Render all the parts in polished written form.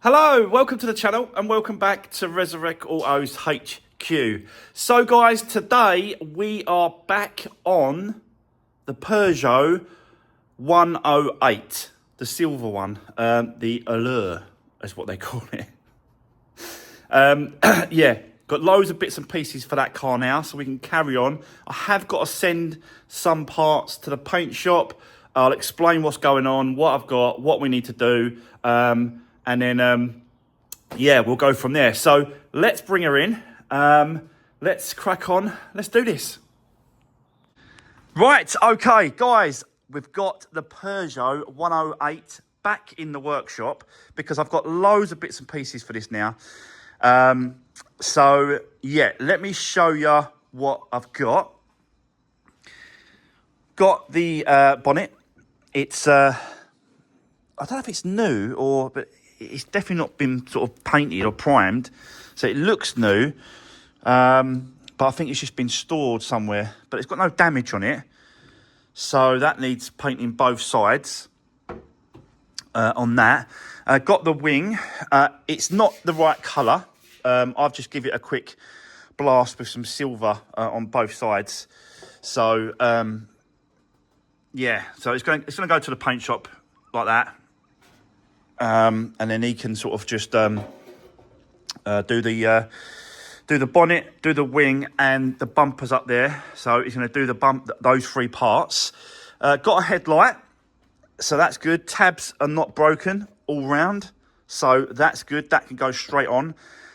Hello, welcome to the channel and welcome back to Resurwreck Autos HQ. So guys, today we are back on the Peugeot 108, the silver one, the Allure is what they call it. Yeah, got loads of bits and pieces for that car now, so we can carry on. I have got to send some parts to the paint shop. I'll explain what's going on, what I've got, what we need to do. And then, yeah, we'll go from there. So let's bring her in. Let's crack on. Let's do this. Right, okay, guys, we've got the Peugeot 108 back in the workshop because I've got loads of bits and pieces for this now. So, yeah, let me show you what I've got. Got the bonnet. It's, I don't know if it's new or, but it's definitely not been sort of painted or primed. So it looks new, but I think it's just been stored somewhere. But it's got no damage on it. So that needs painting both sides on that. Got the wing. It's not the right colour. I've just give it a quick blast with some silver on both sides. So, yeah, so it's going to go to the paint shop like that. And then he can sort of just do the bonnet, do the wing, and the bumpers up there. So he's going to do those three parts. Got a headlight, so that's good. Tabs are not broken all round, so that's good. That can go straight on,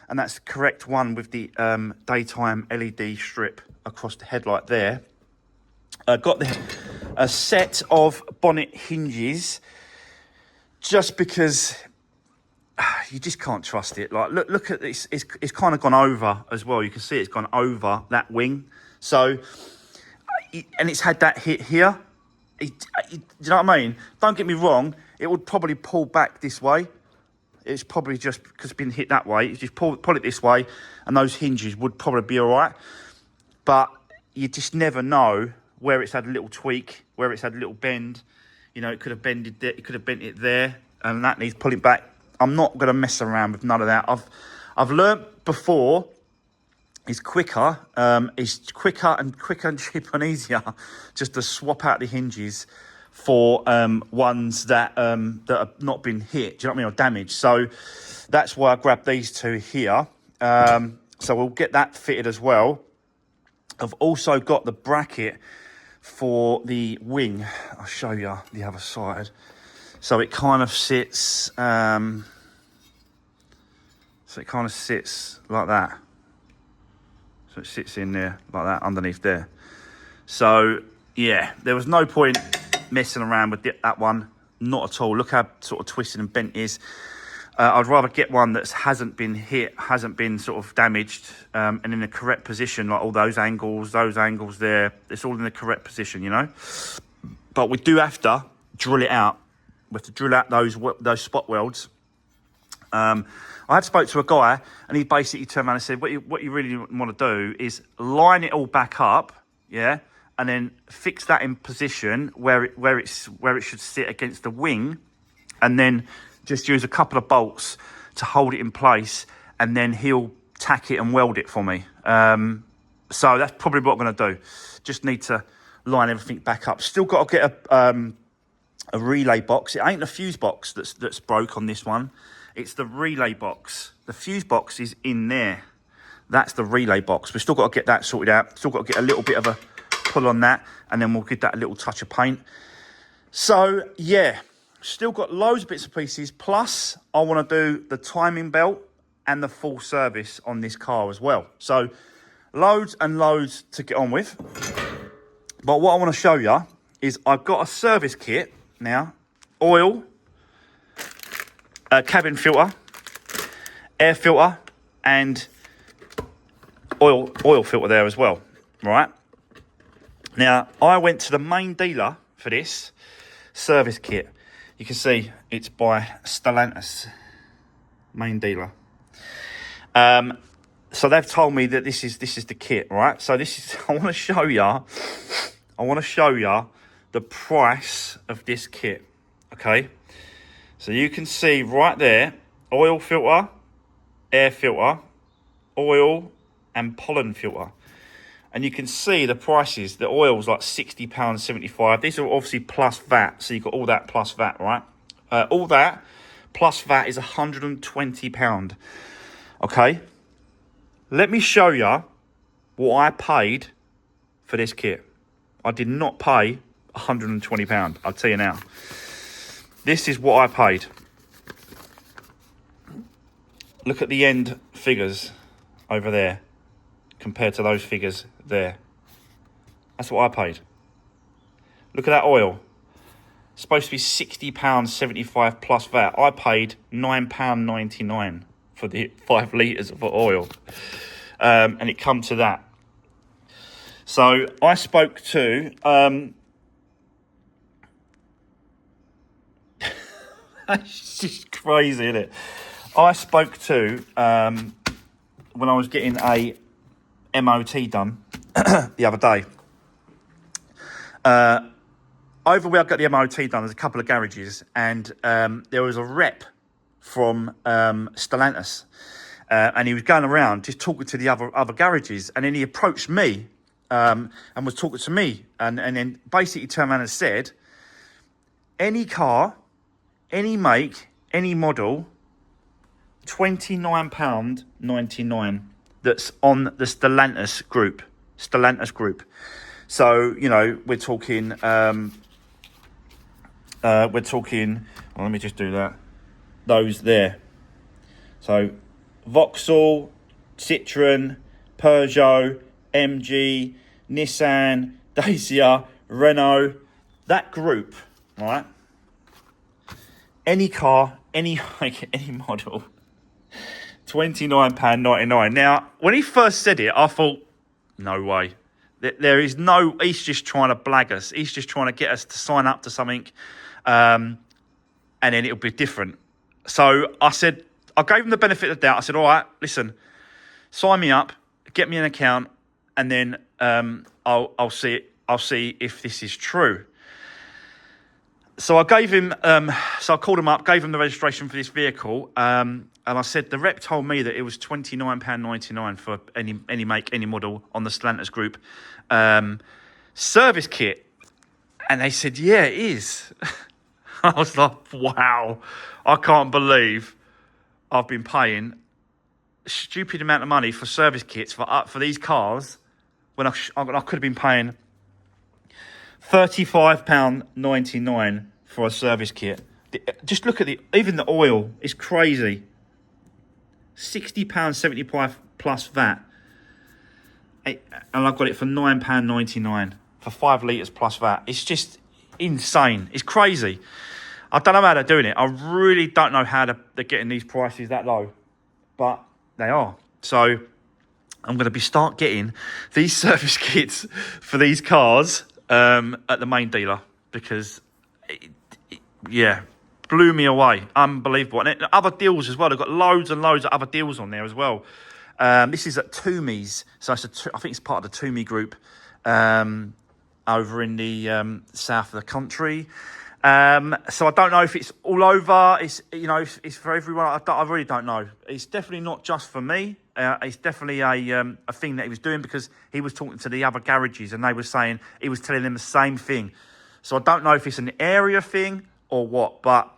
and that's the correct one with the daytime LED strip across the headlight there. Got a set of bonnet hinges. Just because you just can't trust it. Like, look at this. It's kind of gone over as well. You can see it's gone over that wing. So, and it's had that hit here. Do you know what I mean? Don't get me wrong. It would probably pull back this way. It's probably just because it's been hit that way. You just pull it this way, and those hinges would probably be all right. But you just never know where it's had a little tweak, where it's had a little bend. You know, it could have bended it, it could have bent it there, and that needs pulling back. I'm not going to mess around with none of that. I've learnt before it's quicker and cheaper and easier just to swap out the hinges for ones that have not been hit, do you know what I mean, or damaged. So that's why I grabbed these two here. So we'll get that fitted as well. I've also got the bracket for the wing. I'll show you the other side. So it kind of sits like that. So it sits in there like that underneath there. So yeah, there was no point messing around with that one, not at all. Look how sort of twisted and bent it is. I'd rather get one that hasn't been hit, hasn't been sort of damaged, and in the correct position, like all those angles there, it's all in the correct position, you know. But we do have to drill it out. We have to drill out those spot welds. I had spoke to a guy, and he basically turned around and said, what you really want to do is line it all back up, yeah, and then fix that in position where it should sit against the wing, and then just use a couple of bolts to hold it in place, and then he'll tack it and weld it for me. So that's probably what I'm going to do. Just need to line everything back up. Still got to get a relay box. It ain't the fuse box that's broke on this one. It's the relay box. The fuse box is in there. That's the relay box. We've still got to get that sorted out. Still got to get a little bit of a pull on that, and then we'll give that a little touch of paint. So, yeah. Still got loads of bits and pieces. Plus, I want to do the timing belt and the full service on this car as well. So, loads and loads to get on with. But what I want to show you is I've got a service kit now. Oil, cabin filter, air filter, and oil filter there as well. Right. Now, I went to the main dealer for this service kit. You can see it's by Stellantis, main dealer. So they've told me that this is the kit, right? So this is I want to show you the price of this kit. Okay, so you can see right there oil filter, air filter, oil and pollen filter. And you can see the prices. The oil's like £60.75. These are obviously plus VAT, so you've got all that plus VAT, right? All that plus VAT is £120. Okay? Let me show you what I paid for this kit. I did not pay £120. I'll tell you now. This is what I paid. Look at the end figures over there compared to those figures there. That's what I paid. Look at that oil. It's supposed to be £60.75 plus VAT. I paid £9.99 for the 5 litres of oil. And it come to that. So I spoke to... it's just crazy, isn't it? I spoke to, when I was getting a MOT done the other day. Over where I got the MOT done, there's a couple of garages, and there was a rep from Stellantis, and he was going around just talking to the other garages, and then he approached me and was talking to me, and then basically turned around and said, any car, any make, any model, £29.99 that's on the Stellantis group. So, you know, we're talking, well, let me just do that. Those there. So, Vauxhall, Citroën, Peugeot, MG, Nissan, Dacia, Renault, that group, right? Any car, any make, any model, £29.99. Now, when he first said it, I thought, no way. There is no... He's just trying to blag us. He's just trying to get us to sign up to something, and then it'll be different. So I said... I gave him the benefit of the doubt. I said, all right, listen, sign me up, get me an account, and then I'll see if this is true. So I gave him... so I called him up, gave him the registration for this vehicle, and I said, the rep told me that it was £29.99 for any make, any model on the Stellantis group service kit. And they said, yeah, it is. I was like, wow, I can't believe I've been paying a stupid amount of money for service kits for these cars when I could have been paying £35.99 for a service kit. Just look at even the oil is crazy. £60.75 plus VAT. And I've got it for £9.99 for 5 litres plus VAT. It's just insane. It's crazy. I don't know how they're doing it. I really don't know how they're getting these prices that low. But they are. So I'm going to start getting these service kits for these cars at the main dealer. Because, yeah, blew me away. Unbelievable. And other deals as well. They've got loads and loads of other deals on there as well. This is at Toomey's. So I think it's part of the Toomey group over in the south of the country. So I don't know if it's all over. It's for everyone. I really don't know. It's definitely not just for me. It's definitely a thing that he was doing because he was talking to the other garages and they were saying he was telling them the same thing. So I don't know if it's an area thing or what, but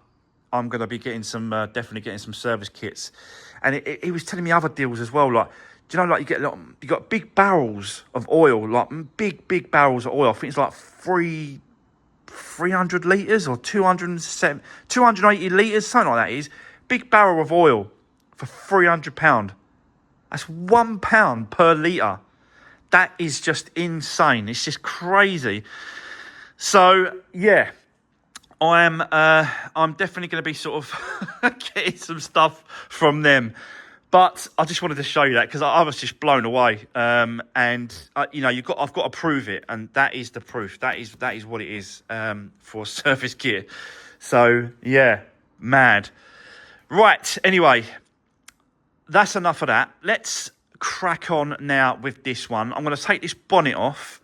I'm going to be getting definitely getting some service kits. And he was telling me other deals as well. Like, do you know, like you got big barrels of oil, like big barrels of oil. I think it's like 300 litres or 280 litres, something like that is. Big barrel of oil for £300. That's £1 per litre. That is just insane. It's just crazy. So, yeah. I'm definitely going to be sort of getting some stuff from them. But I just wanted to show you that because I was just blown away. I've got to prove it, and that is the proof. That is what it is for service gear. So yeah, mad. Right. Anyway, that's enough of that. Let's crack on now with this one. I'm going to take this bonnet off.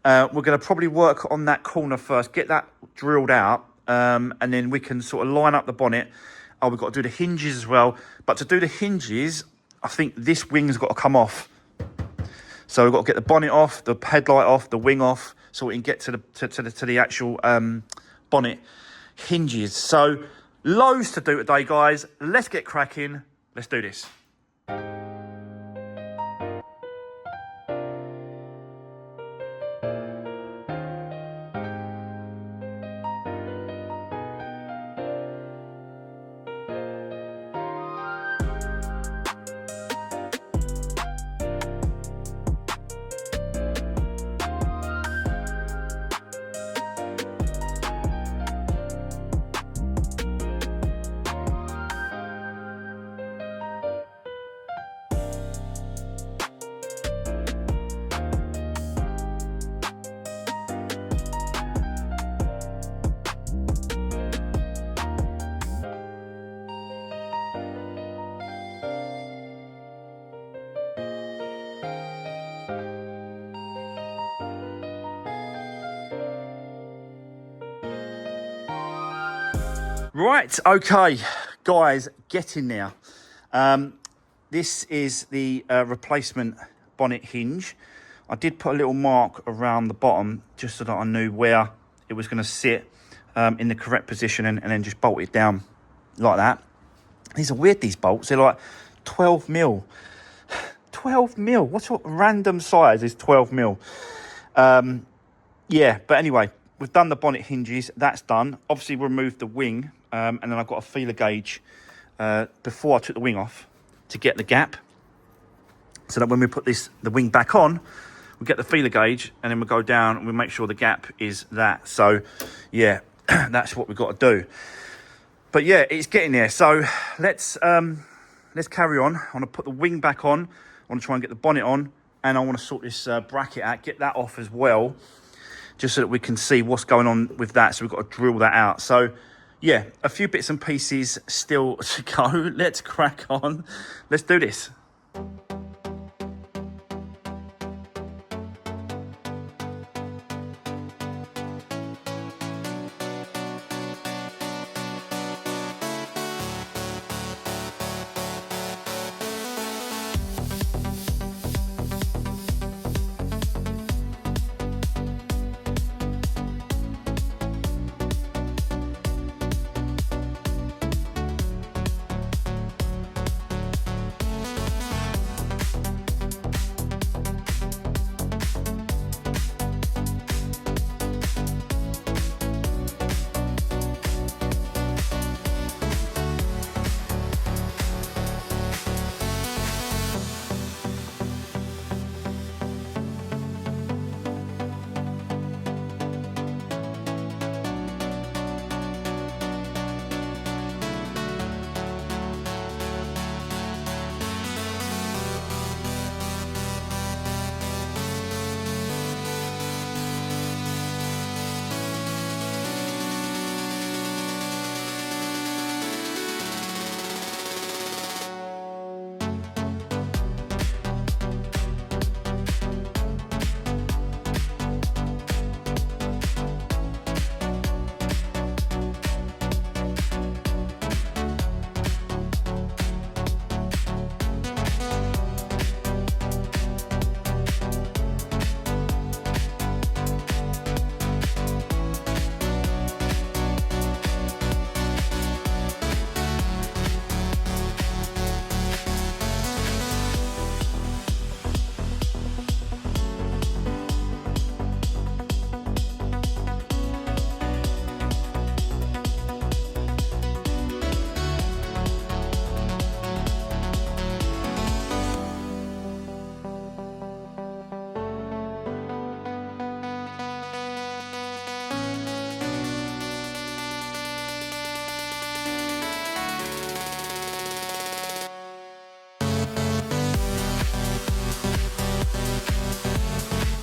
We're going to probably work on that corner first, get that drilled out, and then we can sort of line up the bonnet. Oh, we've got to do the hinges as well. But to do the hinges, I think this wing's got to come off. So we've got to get the bonnet off, the headlight off, the wing off, so we can get to the actual bonnet hinges. So loads to do today, guys. Let's get cracking. Let's do this. Right, okay, guys, get in there. This is the replacement bonnet hinge. I did put a little mark around the bottom just so that I knew where it was going to sit in the correct position, and then just bolt it down like that. These are weird, these bolts. They're like 12 mil. 12 mil. What random size is 12 mil? Yeah, but anyway, we've done the bonnet hinges. That's done. Obviously, removed the wing. And then I've got a feeler gauge before I took the wing off to get the gap, so that when we put the wing back on, we get the feeler gauge, and then we go down and we make sure the gap is that. So yeah, that's what we've got to do. But yeah, it's getting there. So let's carry on. I want to put the wing back on. I want to try and get the bonnet on, and I want to sort this bracket out, get that off as well, just so that we can see what's going on with that. So we've got to drill that out. So yeah, a few bits and pieces still to go. Let's crack on. Let's do this.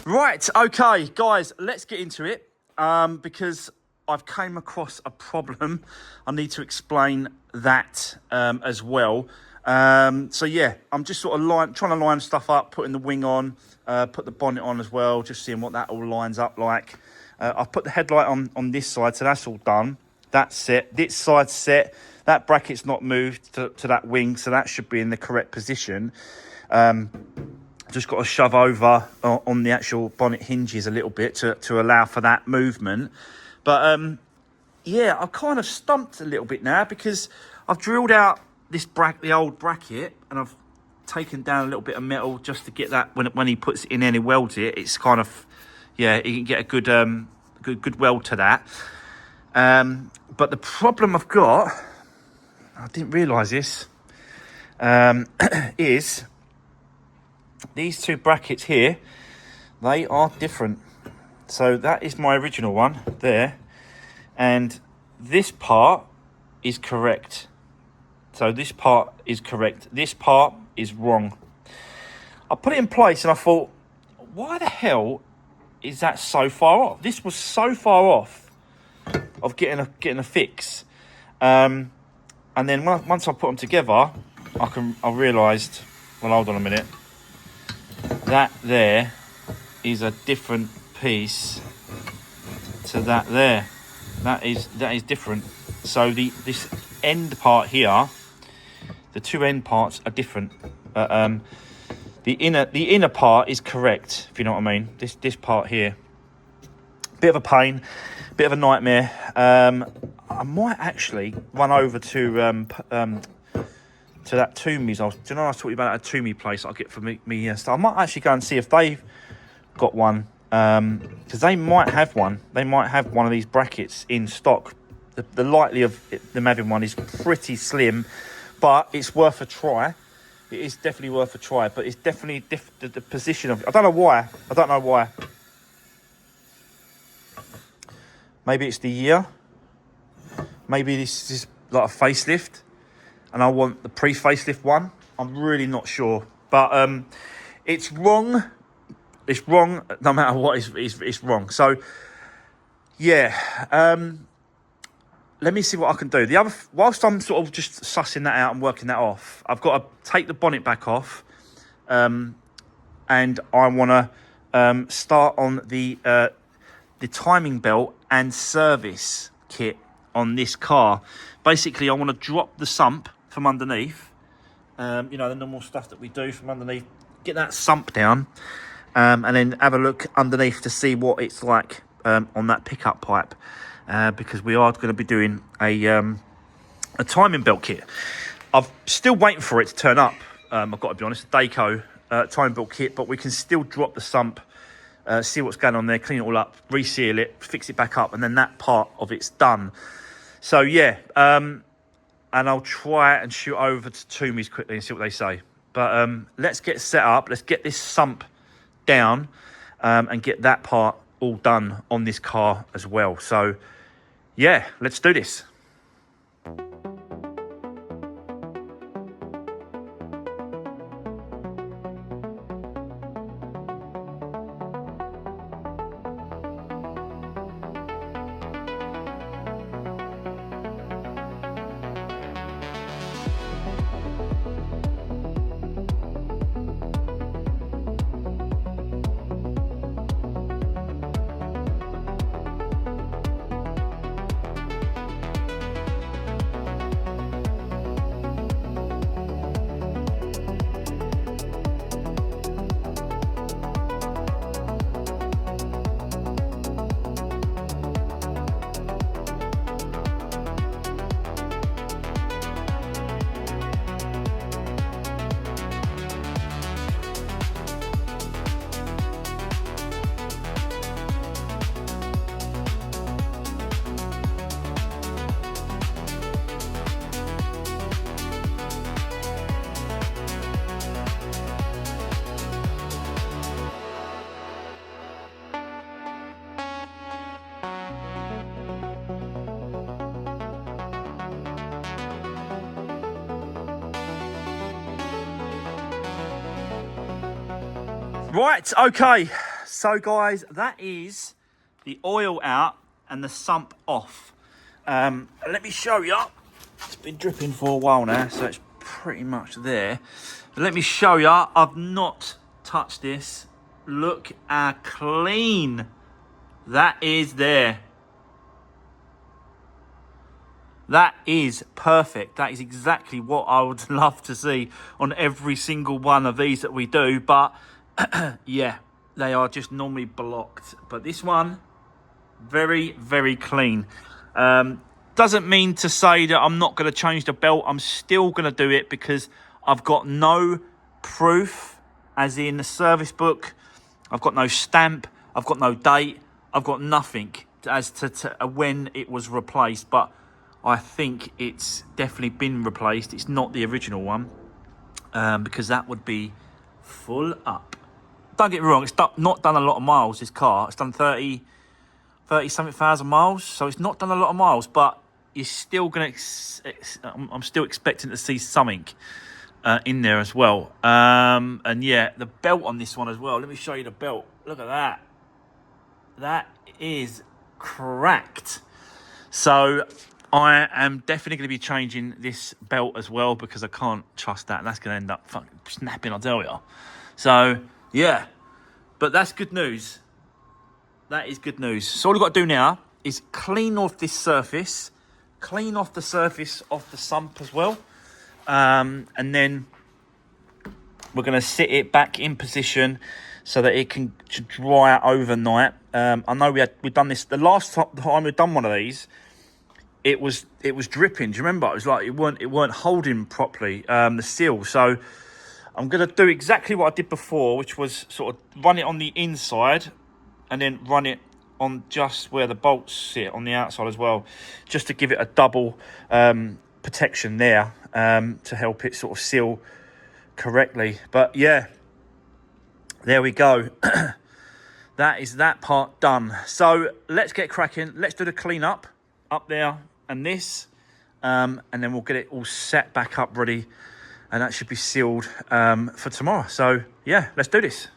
Right, okay, guys, let's get into it, because I've came across a problem. I need to explain that as well. So yeah, I'm just sort of trying to line stuff up, putting the wing on, put the bonnet on as well, just seeing what that all lines up like. I've put the headlight on this side, so that's all done. That's set. This side's set. That bracket's not moved to that wing, so that should be in the correct position. Just got to shove over on the actual bonnet hinges a little bit to allow for that movement. But yeah, I'm kind of stumped a little bit now because I've drilled out this the old bracket, and I've taken down a little bit of metal just to get that when he puts it in and he welds it. It's kind of, yeah, you can get a good weld to that. But the problem I've got, I didn't realise this, is these two brackets here, they are different. So that is my original one there, and this part is correct. So this part is correct. This part is wrong. I put it in place and I thought, why the hell is that so far off? This was so far off of getting a fix. And then once I put them together, I realised, well, hold on a minute. That there is a different piece to that there. That is different. So this end part here, the two end parts are different. The inner part is correct, if you know what I mean. This part here, bit of a pain, bit of a nightmare. I might actually run over to that Toomey's. Do you know I was talking about that Toomey place I'll get for me stuff? I might actually go and see if they've got one, because they might have one. They might have one of these brackets in stock. The likely of them having one is pretty slim, but it's worth a try. It is definitely worth a try, but it's definitely the position of it. I don't know why. Maybe it's the year. Maybe this is like a facelift, and I want the pre-facelift one. I'm really not sure, but it's wrong. It's wrong no matter what. It's wrong. So yeah. Let me see what I can do. Whilst I'm sort of just sussing that out and working that off, I've got to take the bonnet back off, and I want to start on the timing belt and service kit on this car. Basically, I want to drop the sump from underneath. The normal stuff that we do from underneath. Get that sump down, and then have a look underneath to see what it's like on that pickup pipe. Because we are going to be doing a timing belt kit. I'm still waiting for it to turn up. I've got to be honest, Dayco timing belt kit, but we can still drop the sump, see what's going on there, clean it all up, reseal it, fix it back up, and then that part of it's done. So yeah, and I'll try and shoot over to Toomey's quickly and see what they say. But let's get set up. Let's get this sump down and get that part all done on this car as well. So yeah, let's do this. Right, okay, so guys, that is the oil out and the sump off. Let me show you. It's been dripping for a while now, so it's pretty much there. But let me show you. I've not touched this. Look how clean that is there. That is perfect. That is exactly what I would love to see on every single one of these that we do. But yeah, they are just normally blocked. But this one, very, very clean. Doesn't mean to say that I'm not going to change the belt. I'm still going to do it because I've got no proof, as in the service book. I've got no stamp. I've got no date. I've got nothing as to when it was replaced. But I think it's definitely been replaced. It's not the original one, because that would be full up. Don't get me wrong, it's not done a lot of miles, this car. It's done 30 something thousand miles, so it's not done a lot of miles, but you're still going to... I'm still expecting to see something in there as well. And yeah, the belt on this one as well. Let me show you the belt. Look at that. That is cracked. So I am definitely going to be changing this belt as well, because I can't trust that. That's going to end up fucking snapping, I tell you. So, yeah. But that's good news. That is good news. So all we've got to do now is clean off this surface. Clean off the surface of the sump as well. And then we're going to sit it back in position so that it can dry out overnight. I know we've done this. The last time we've done one of these, it was dripping. Do you remember? It was like it weren't holding properly, the seal. So I'm going to do exactly what I did before, which was sort of run it on the inside and then run it on just where the bolts sit on the outside as well, just to give it a double protection there, to help it sort of seal correctly. But yeah, there we go. That is that part done. So let's get cracking. Let's do the clean up there and this, and then we'll get it all set back up ready, and that should be sealed for tomorrow. So yeah, let's do this.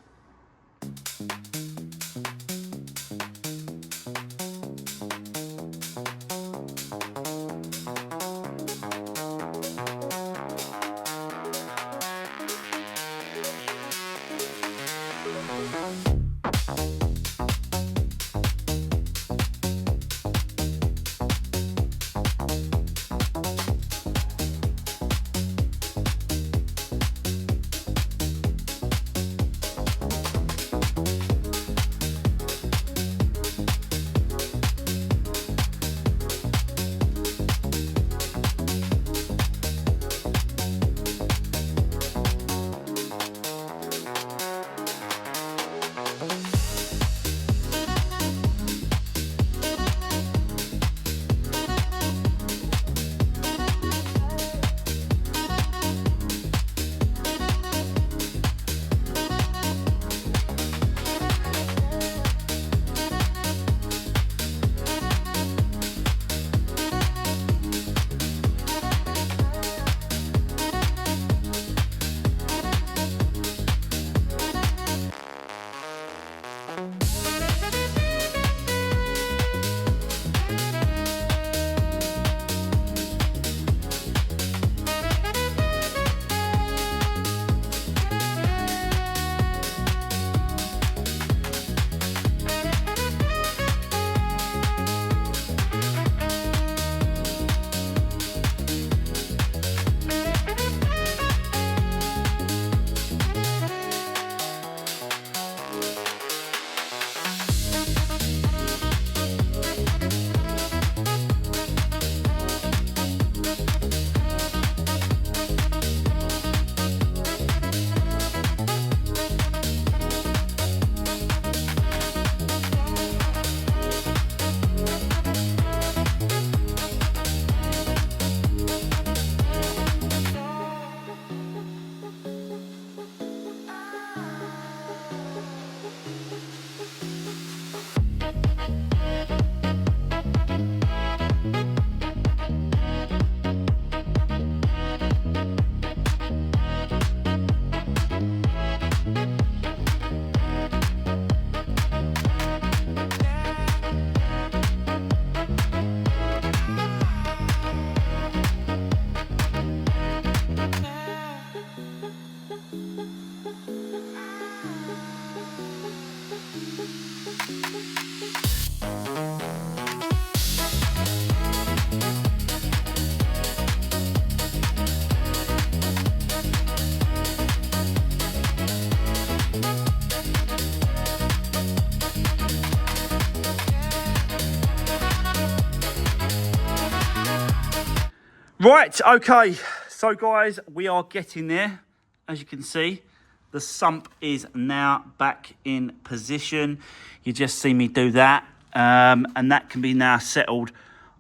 Right, okay. So guys, we are getting there. As you can see, the sump is now back in position. You just see me do that. And that can be now settled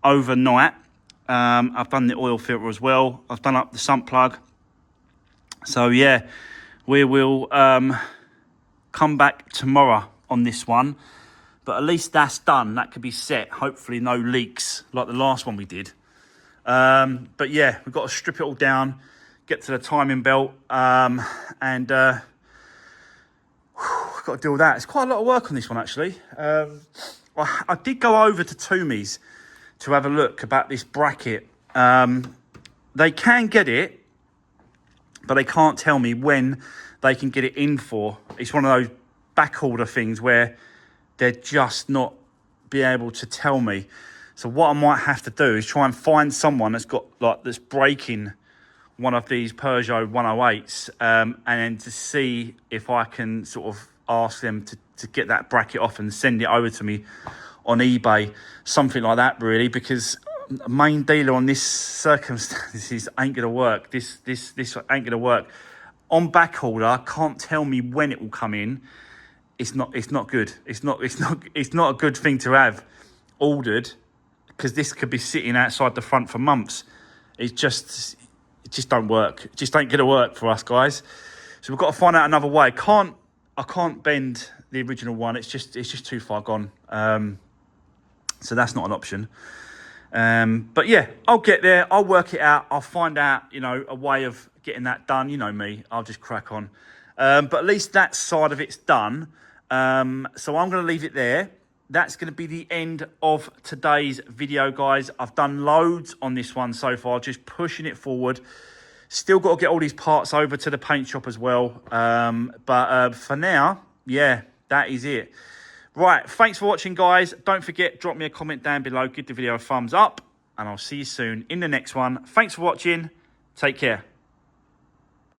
overnight. I've done the oil filter as well. I've done up the sump plug. So yeah, we will come back tomorrow on this one. But at least that's done. That could be set. Hopefully no leaks like the last one we did. But yeah, we've got to strip it all down, get to the timing belt, and we've got to deal with that. It's quite a lot of work on this one, actually. I did go over to Toomey's to have a look about this bracket. They can get it, but they can't tell me when they can get it in for. It's one of those back order things where they're just not be able to tell me. So what I might have to do is try and find someone that's got that's breaking one of these Peugeot 108s, and then to see if I can sort of ask them to get that bracket off and send it over to me on eBay, something like that, really, because main dealer on this circumstances ain't gonna work. This ain't gonna work. On back order, can't tell me when it will come in. It's not good. It's not a good thing to have ordered, because this could be sitting outside the front for months. It just don't work. It just ain't gonna work for us, guys. So we've got to find out another way. I can't bend the original one. It's just too far gone. So that's not an option. But yeah, I'll get there. I'll work it out. I'll find out, a way of getting that done. You know me. I'll just crack on. But at least that side of it's done. So I'm going to leave it there. That's going to be the end of today's video, guys. I've done loads on this one so far, just pushing it forward. Still got to get all these parts over to the paint shop as well. But for now, yeah, that is it. Right, thanks for watching, guys. Don't forget, drop me a comment down below. Give the video a thumbs up, and I'll see you soon in the next one. Thanks for watching. Take care.